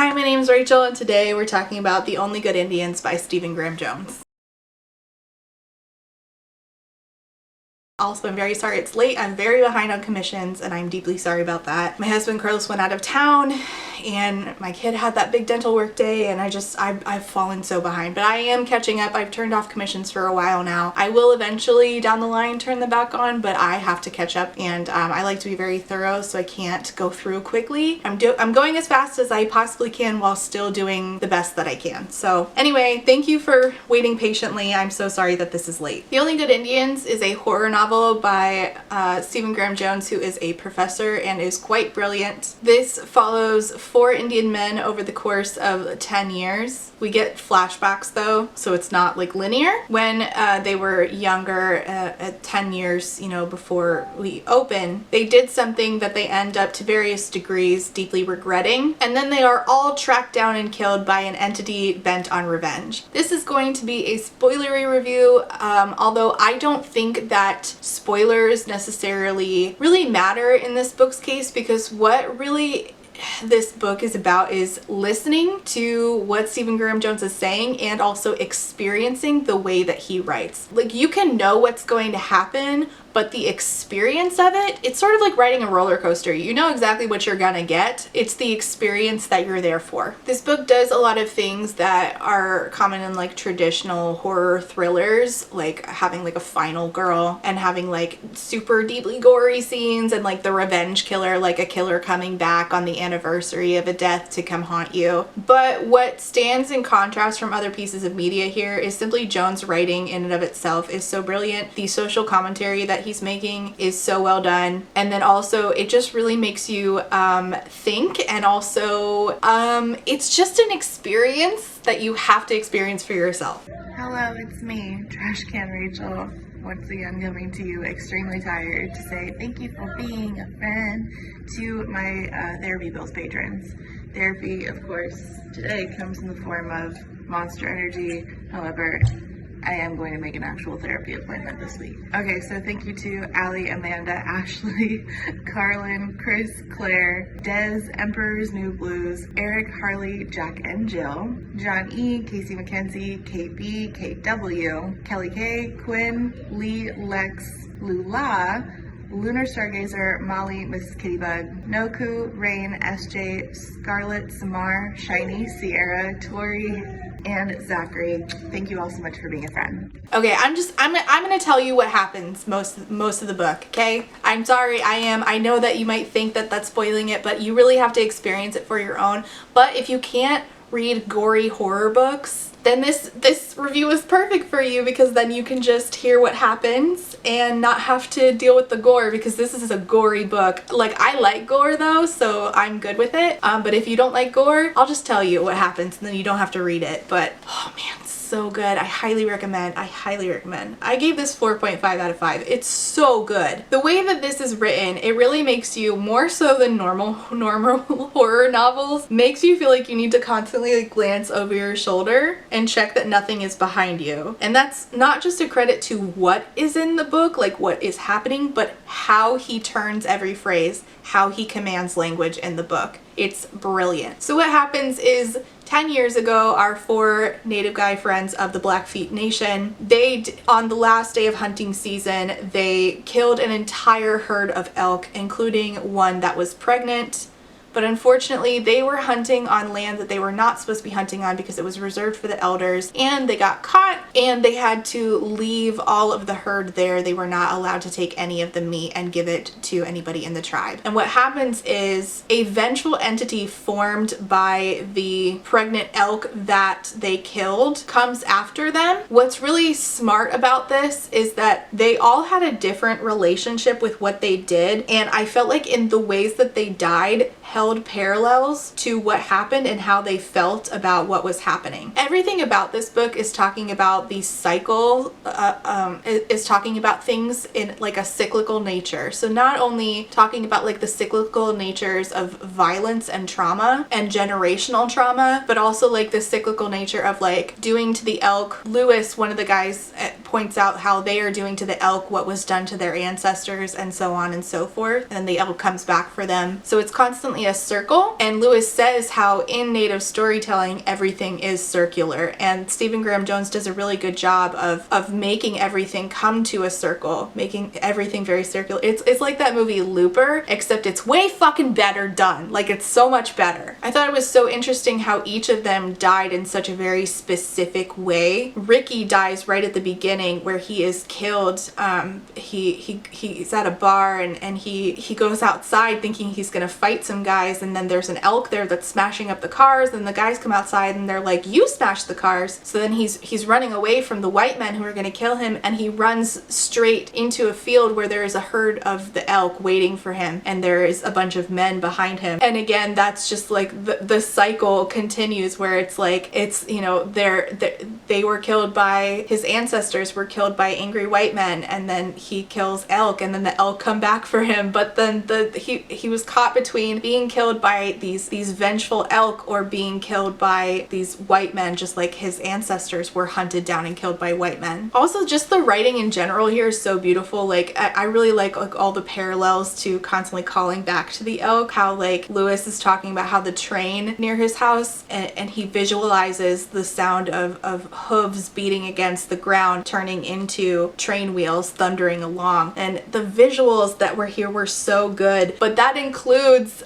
Hi, my name is Rachel, and today we're talking about The Only Good Indians by Stephen Graham Jones. Also, I'm very sorry it's late. I'm very behind on commissions and I'm deeply sorry about that. My husband Carlos went out of town and my kid had that big dental work day, and I've fallen so behind, but I am catching up. I've turned off commissions for a while now. I will eventually down the line turn them back on, but I have to catch up, and I like to be very thorough, so I can't go through quickly. I'm going as fast as I possibly can while still doing the best that I can. So anyway, thank you for waiting patiently. I'm so sorry that this is late. The Only Good Indians is a horror novel by Stephen Graham Jones, who is a professor and is quite brilliant. This follows 4 Indian men over the course of 10 years. We get flashbacks though, so it's not like linear. When they were younger, at 10 years, you know, before we open, they did something that they end up to various degrees deeply regretting, and then they are all tracked down and killed by an entity bent on revenge. This is going to be a spoilery review, although I don't think that spoilers necessarily really matter in this book's case, because what really this book is about is listening to what Stephen Graham Jones is saying and also experiencing the way that he writes. Like, you can know what's going to happen, but the experience of it, it's sort of like riding a roller coaster. You know exactly what you're gonna get. It's the experience that you're there for. This book does a lot of things that are common in like traditional horror thrillers, like having like a final girl and having like super deeply gory scenes and like the revenge killer, like a killer coming back on the anniversary of a death to come haunt you. But what stands in contrast from other pieces of media here is simply Jones' writing in and of itself is so brilliant. The social commentary that he's making is so well done, and then also it just really makes you think, and also it's just an experience that you have to experience for yourself. Hello, it's me, Trash Can Rachel, once again coming to you extremely tired to say thank you for being a friend to my Therapy Bills patrons. Therapy, of course, today comes in the form of Monster Energy. However, I am going to make an actual therapy appointment this week. Okay, so thank you to Allie, Amanda, Ashley, Carlin, Chris, Claire, Des, Emperor's New Blues, Eric, Harley, Jack and Jill, John E, Casey McKenzie, Kate B, Kate W, Kelly K, Quinn, Lee, Lex, Lula, Lunar Stargazer, Molly, Mrs. Kittybug, Noku, Rain, SJ, Scarlet, Samar, Shiny, Sierra, Tori, and Zachary. Thank you all so much for being a friend. Okay, I'm gonna tell you what happens most of the book, okay? I'm sorry, I know that you might think that that's spoiling it, but you really have to experience it for your own. But if you can't read gory horror books, then this review is perfect for you, because then you can just hear what happens and not have to deal with the gore, because this is a gory book. Like, I like gore though, so I'm good with it. But if you don't like gore, I'll just tell you what happens and then you don't have to read it. But oh man, so good. I highly recommend. I gave this 4.5 out of 5. It's so good. The way that this is written, it really makes you, more so than normal horror novels, makes you feel like you need to constantly like glance over your shoulder and check that nothing is behind you. And that's not just a credit to what is in the book, like what is happening, but how he turns every phrase, how he commands language in the book. It's brilliant. So what happens is, 10 years ago, our 4 native guy friends of the Blackfeet Nation, on the last day of hunting season, they killed an entire herd of elk, including one that was pregnant. But unfortunately, they were hunting on land that they were not supposed to be hunting on because it was reserved for the elders, and they got caught and they had to leave all of the herd there. They were not allowed to take any of the meat and give it to anybody in the tribe. And what happens is a vengeful entity formed by the pregnant elk that they killed comes after them. What's really smart about this is that they all had a different relationship with what they did, and I felt like in the ways that they died held parallels to what happened and how they felt about what was happening. Everything about this book is talking about the cycle, is talking about things in like a cyclical nature. So not only talking about like the cyclical natures of violence and trauma and generational trauma, but also like the cyclical nature of like doing to the elk. Lewis, one of the guys, points out how they are doing to the elk what was done to their ancestors, and so on and so forth. And then the elk comes back for them. So it's constantly a circle. And Lewis says how in Native storytelling, everything is circular. And Stephen Graham Jones does a really good job of making everything come to a circle, making everything very circular. It's like that movie Looper, except it's way fucking better done. Like, it's so much better. I thought it was so interesting how each of them died in such a very specific way. Ricky dies right at the beginning, where he is killed. He's at a bar and he goes outside thinking he's gonna fight some guys, and then there's an elk there that's smashing up the cars, and the guys come outside and they're like, you smashed the cars. So then he's running away from the white men who are gonna kill him, and he runs straight into a field where there is a herd of the elk waiting for him, and there is a bunch of men behind him. And again, that's just like the cycle continues, where it's like, it's, you know, they were killed by, his ancestors were killed by angry white men, and then he kills elk, and then the elk come back for him. But then he was caught between being killed by these vengeful elk or being killed by these white men, just like his ancestors were hunted down and killed by white men. Also, just the writing in general here is so beautiful. Like, I really like all the parallels to constantly calling back to the elk, how like Lewis is talking about how the train near his house, and he visualizes the sound of hooves beating against the ground turning into train wheels thundering along. And the visuals that were here were so good, but that includes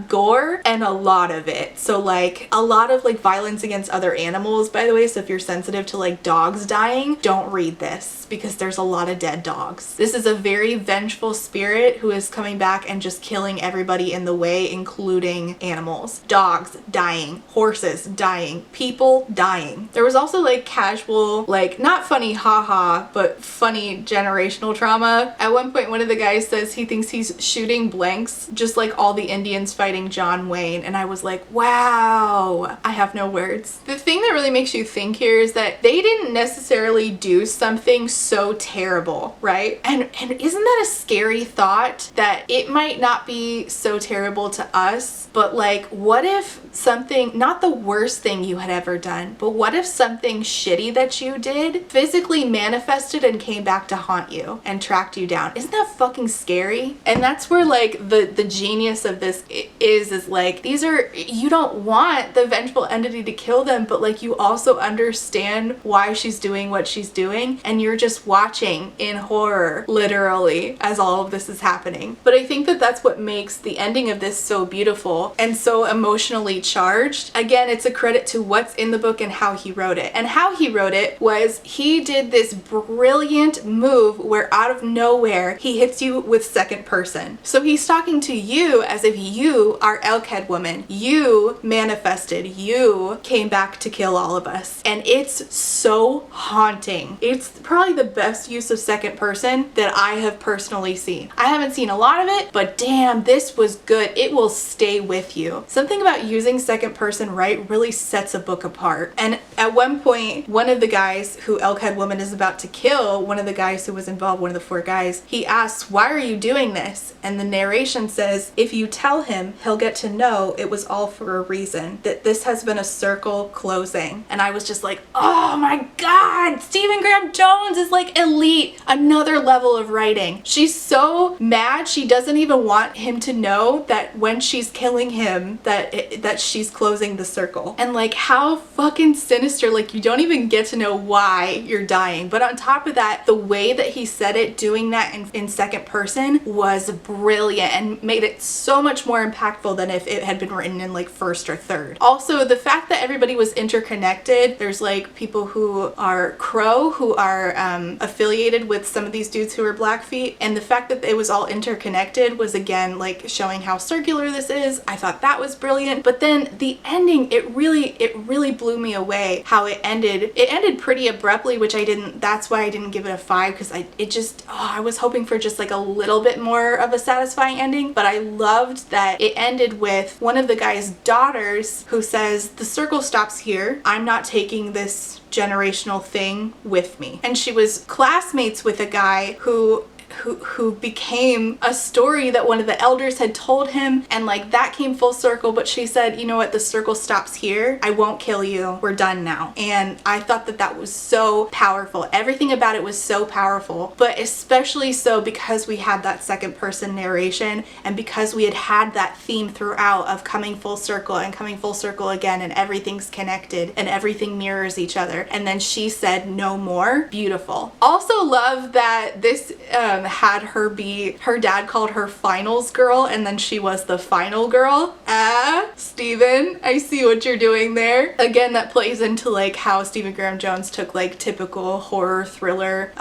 gore, and a lot of it. So like a lot of like violence against other animals, by the way. So if you're sensitive to like dogs dying, don't read this, because there's a lot of dead dogs. This is a very vengeful spirit who is coming back and just killing everybody in the way, including animals. Dogs dying, horses dying, people dying. There was also like casual, like not funny haha, but funny generational trauma. At one point, one of the guys says he thinks he's shooting blanks, just like all the Indians fighting John Wayne. And I was like, wow, I have no words. The thing that really makes you think here is that they didn't necessarily do something so terrible, right? And isn't that a scary thought, that it might not be so terrible to us, but like, what if something, not the worst thing you had ever done, but what if something shitty that you did physically manifested and came back to haunt you and tracked you down? Isn't that fucking scary? And that's where like the genius of this is like, these are, you don't want the vengeful entity to kill them, but like you also understand why she's doing what she's doing, and you're just watching in horror, literally, as all of this is happening. But I think that that's what makes the ending of this so beautiful and so emotionally charged. Again, it's a credit to what's in the book and how he wrote it. And how he wrote it was, he did this brilliant move where out of nowhere he hits you with second person. So he's talking to you as if you are Elkhead woman. You manifested, you came back to kill all of us. And it's so haunting. It's probably the best use of second person that I have personally seen. I haven't seen a lot of it, but damn, this was good. It will stay with you. Something about using second person right really sets a book apart. And at one point, one of the guys who Elkhead woman is about to kill, one of the guys who was involved, one of the 4 guys, he asks, why are you doing this? And the narration says, if you tell him, he'll get to know it was all for a reason, that this has been a circle closing. And I was just like, oh my God, Stephen Graham Jones is like elite, another level of writing. She's so mad, she doesn't even want him to know that when she's killing him, that she's closing the circle. And like, how fucking sinister, like you don't even get to know why you're dying. But on top of that, the way that he said it, doing that in second person, was brilliant and made it so much more impactful than if it had been written in like first or third. Also, the fact that everybody was interconnected, there's like people who are Crow who are affiliated with some of these dudes who are Blackfeet, and the fact that it was all interconnected was again like showing how circular this is. I thought that was brilliant. But then the ending, it really blew me away how it ended. It ended pretty abruptly, which that's why I didn't give it a 5, because I was hoping for just like a little bit more of a satisfying ending. But I loved that it ended with one of the guy's daughters who says, the circle stops here. I'm not taking this generational thing with me. And she was classmates with a guy who who became a story that one of the elders had told him, and like that came full circle. But she said, you know what, the circle stops here. I won't kill you. We're done now. And I thought that that was so powerful. Everything about it was so powerful, but especially so because we had that second person narration, and because we had that theme throughout of coming full circle and coming full circle again, and everything's connected and everything mirrors each other. And then she said no more. Beautiful. Also love that this had her be, her dad called her finals girl, and then she was the final girl. Stephen, I see what you're doing there. Again, that plays into like how Stephen Graham Jones took like typical horror thriller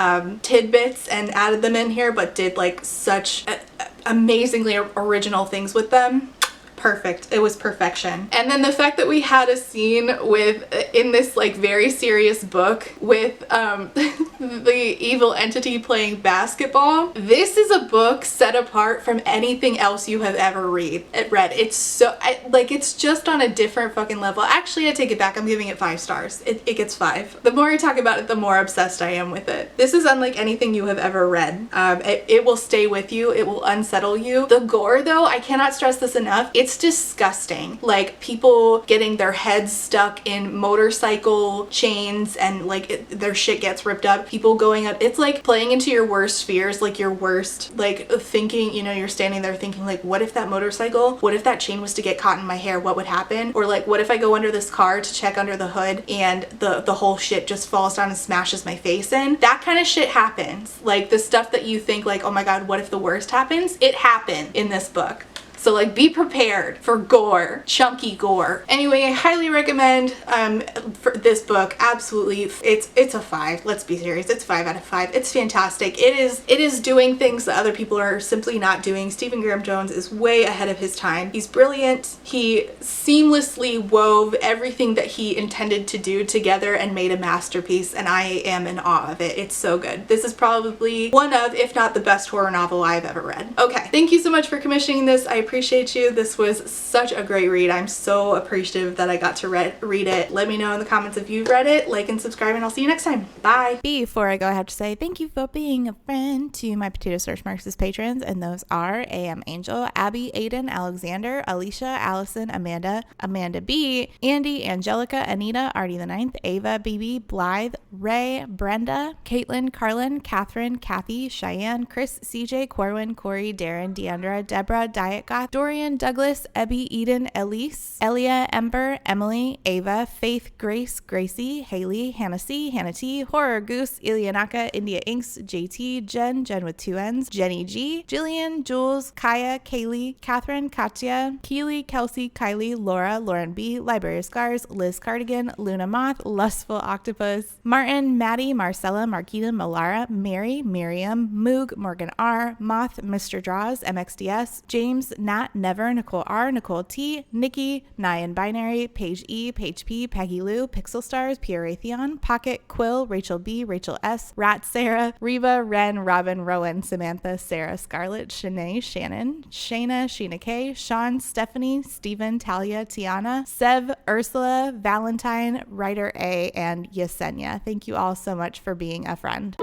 tidbits and added them in here, but did like such amazingly original things with them. Perfect. It was perfection. And then the fact that we had a scene with, in this like very serious book, with the evil entity playing basketball. This is a book set apart from anything else you have ever read. It's so, like, it's just on a different fucking level. Actually, I take it back. I'm giving it 5 stars. It gets 5. The more I talk about it, the more obsessed I am with it. This is unlike anything you have ever read. It will stay with you. It will unsettle you. The gore, though, I cannot stress this enough. It's disgusting. Like, people getting their heads stuck in motorcycle chains and like their shit gets ripped up. People going up. It's like playing into your worst fears, like your worst, like thinking, you know, you're standing there thinking like, what if that motorcycle, what if that chain was to get caught in my hair? What would happen? Or like, what if I go under this car to check under the hood and the whole shit just falls down and smashes my face in? That kind of shit happens. Like the stuff that you think like, oh my God, what if the worst happens? It happened in this book. So like be prepared for gore, chunky gore. Anyway, I highly recommend for this book. Absolutely. It's a 5. Let's be serious. It's 5 out of 5. It's fantastic. It is doing things that other people are simply not doing. Stephen Graham Jones is way ahead of his time. He's brilliant. He seamlessly wove everything that he intended to do together and made a masterpiece, and I am in awe of it. It's so good. This is probably one of, if not the best horror novel I've ever read. Okay, thank you so much for commissioning this. I appreciate you. This was such a great read. I'm so appreciative that I got to read it. Let me know in the comments if you've read it. Like and subscribe, and I'll see you next time. Bye. Before I go, I have to say thank you for being a friend to my Potato Search Marks' patrons, and those are AM Angel, Abby, Aiden, Alexander, Alicia, Allison, Amanda, Amanda B, Andy, Angelica, Anita, Artie the Ninth, Ava, BB, Blythe, Ray, Brenda, Caitlin, Carlin, Catherine, Kathy, Cheyenne, Chris, CJ, Corwin, Corey, Darren, Deandra, Deborah, Diet Goth, Dorian, Douglas, Ebby, Eden, Elise, Elia, Ember, Emily, Ava, Faith, Grace, Gracie, Haley, Hannah C, Hannah T, Horror Goose, Ilianaka, India Inks, JT, Jen with 2 N's, Jenny G, Jillian, Jules, Kaya, Kaylee, Catherine, Katya, Keely, Kelsey, Kylie, Laura, Lauren B, Library of Scars, Liz Cardigan, Luna Moth, Lustful Octopus, Martin, Maddie, Marcella, Marquita, Malara, Mary, Miriam, Moog, Morgan R, Moth, Mr. Draws, MXDS, James, Nat, Never, Nicole R, Nicole T, Nikki, Nyan Binary, Paige E, Paige P, Peggy Lou, Pixel Stars, Pierre Raytheon, Pocket, Quill, Rachel B, Rachel S, Rat Sarah, Reba, Ren, Robin, Rowan, Samantha, Sarah, Scarlett, Shanae, Shannon, Shayna, Sheena K, Sean, Stephanie, Stephen, Talia, Tiana, Sev, Ursula, Valentine, Writer A, and Yesenia. Thank you all so much for being a friend.